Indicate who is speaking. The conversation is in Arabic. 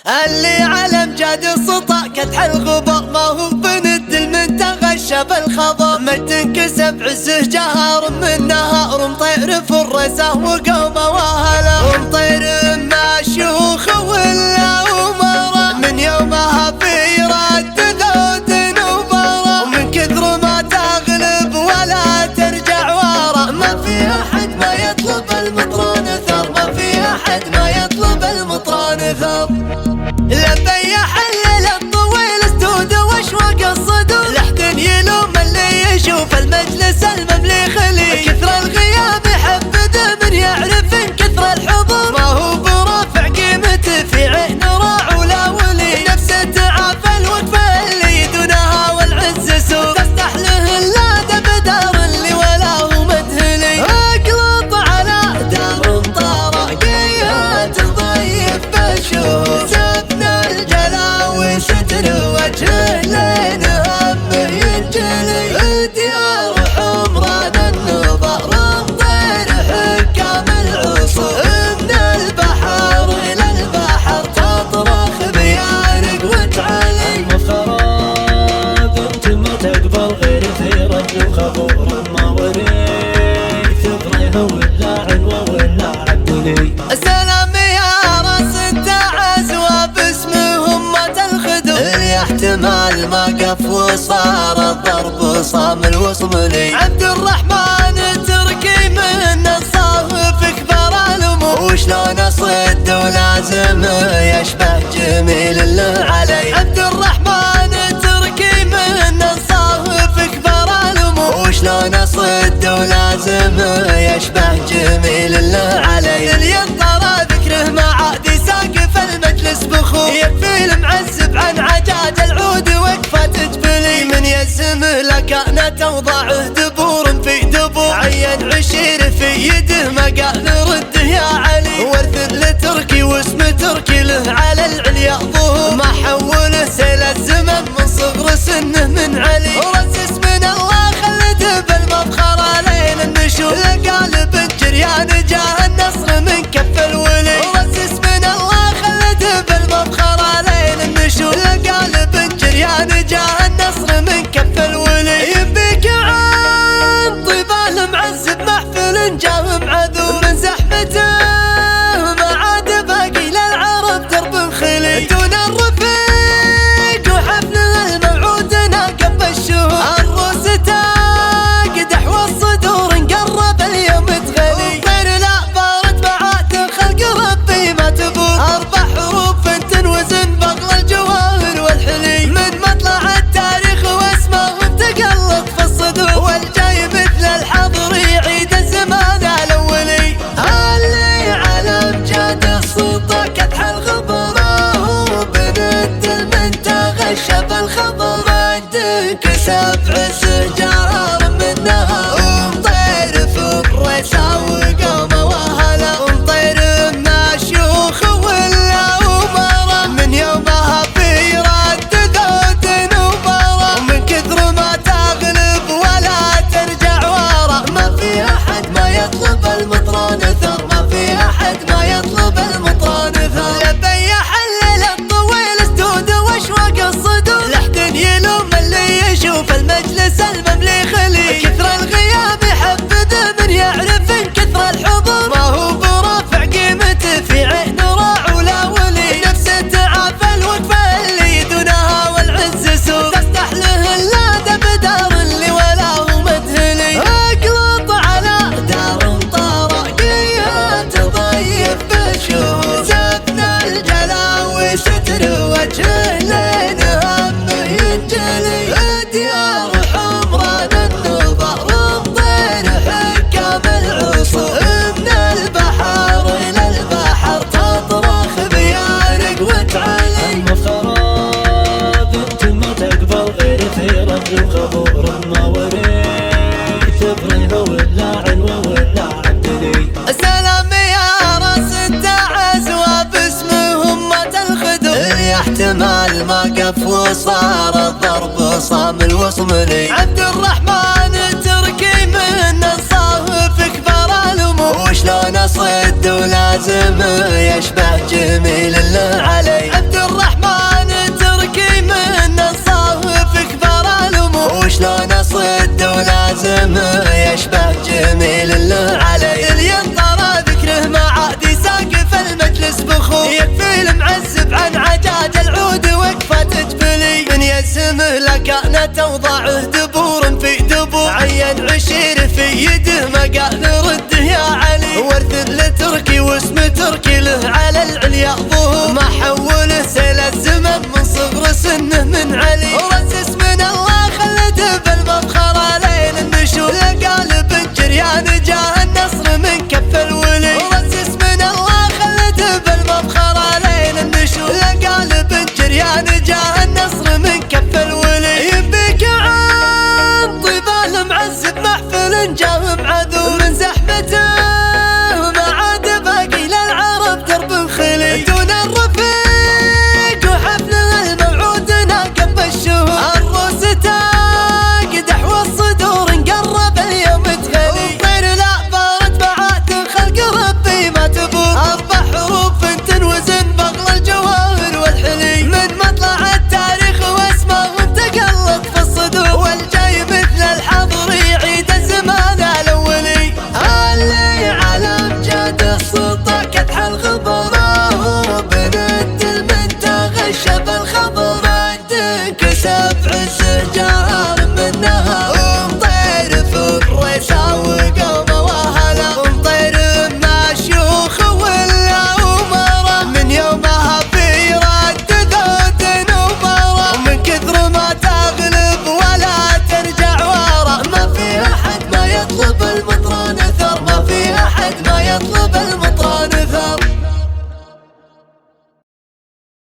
Speaker 1: اللي على امجاد السطا كدح الغبار، ما هو بند المنتغى الشاب الخضر. مجد كسب عزه جهار من نهار، مطير في الرزاه وقومه واهله، ومطير مع شيوخ ولا ومرا، من يومها في رد ذود وبرا، ومن كثر ما تغلب ولا ترجع ورا. ما في احد ما يطلب المطران ثر، ما في احد ما يطلب المطران ثر. لبي حلل الطويل استود واشواق الصدور، لحد يلوم اللي يشوف المجلس المملي خلي. كثر الغياب يحبذ من يعرف ان كثر الحضور، ما هو برافع قيمته في عين راع ولا ولي. نفسه تعافى الوقفه اللي دونها والعز سوق، تفتح له اللادة بدار اللي ولا هو مدهلي. اقلط على دار طارقية تضيف بشوف، ستر وجهه لين همه ينجلي. ديار حمران النظر مطير حكام العصور، من البحر الى البحر تطرخ بيارق وتعلي.
Speaker 2: المفخرات انت ما تقبل غير في رجل وخبور، ما وريث ابراهيم ولا عنوه ولا عبدلي.
Speaker 1: السلام يا راس التعز وباسمهم مات الخدم، اللي احتمال ما قف وصار الضرب صام الوصملي. عبد الرحمن التركي من الصاف كبر الامور، وشلون اصد ولازم يشبه جميل الله علي. عبد الرحمن التركي من الصاف كبر الامور، وشلون اصد ولازم يشبه جميل الله علي. اللي ينطر ذكره ما عاد يساقف المجلس بخور، يكفي المعزب عن عجاج العود وقفه تجبلي. من يسمه لكانه توضعه دبور في دبور، عين عشير في يده ما قال رده يا علي. ورث لتركي واسمه تركي له على العليا ظهور، ما حوله سيل الزمن من صغر سنه من علي. ورسس من الله خلده بالمفخره لين النشور، لقالب الجريان جاه النصر من كف الولي. ورسس من الله خلده بالمفخره لين النشور، لقالب الجريان جاه النصر من كف الولي. يبيك عن طيبان معزب محفل جاه معذور، من زحمته ما عاد باقي للعرب درب خلي. دون الرفيق وحفله الموعود ناقب الشهور، الروس تاقدح والصدور انقرب اليوم تغلي. طير لا بارد معاد خلق ربي ما تبور، اربع حروف تنوزن بغل الجواهر والحلي. من مطلع التاريخ واسمه تقلط في الصدور، والجاي مثل الحظر يعيد الزمان الاولي. اللي على امجاد السلطه كدح الغبر، هو بند المنتغى الشاب الخضر. مجد كسب عزه جرار من نهار، ومطير في الرزاه وقومه واهله، ومطير مع شيوخ ولا ومرا، من يومها في رد ذود وبرا، ومن كثر ما تغلب ولا ترجع ورا. ما في احد ما يطلب المطران ثر، ما في احد ما يطلب المطران ثر. لبي حلل الطويل استود واشواق الصدور، لحد يلوم اللي يشوف المجلس المملي خلي. كثر الغياب يحبذ من يعرف ان كثر الحضور، ما هو برافع قيمته في عين راع ولا ولي. نفسه تعافى الوقفه اللي دونها والعز سوق، تفتح له اللادة بدار اللي ولا هو مدهلي. اقلط على دار طارقية تضيف بشوف، زبنا الجلاوي ستر وجهه لين همه ينجلي. ديار حمران النظر مطير حكام العصور، من البحر الى البحر تطرخ بيارق وتعلي.
Speaker 2: المفخرات انت ما تقبل غير في رجل وخبور، ما وريث ابراهيم ولا عنوه ولا عبدلي.
Speaker 1: السلام يا راس التعز وباسمهم مات الخدم، اللي احتمال ما قف وصار الضرب صام الوصملي. عبد الرحمن التركي من الصاف كبر الامور، وشلون اصد ولازم يشبه جميل الله علي. اسم يشبه جميل الله عليه.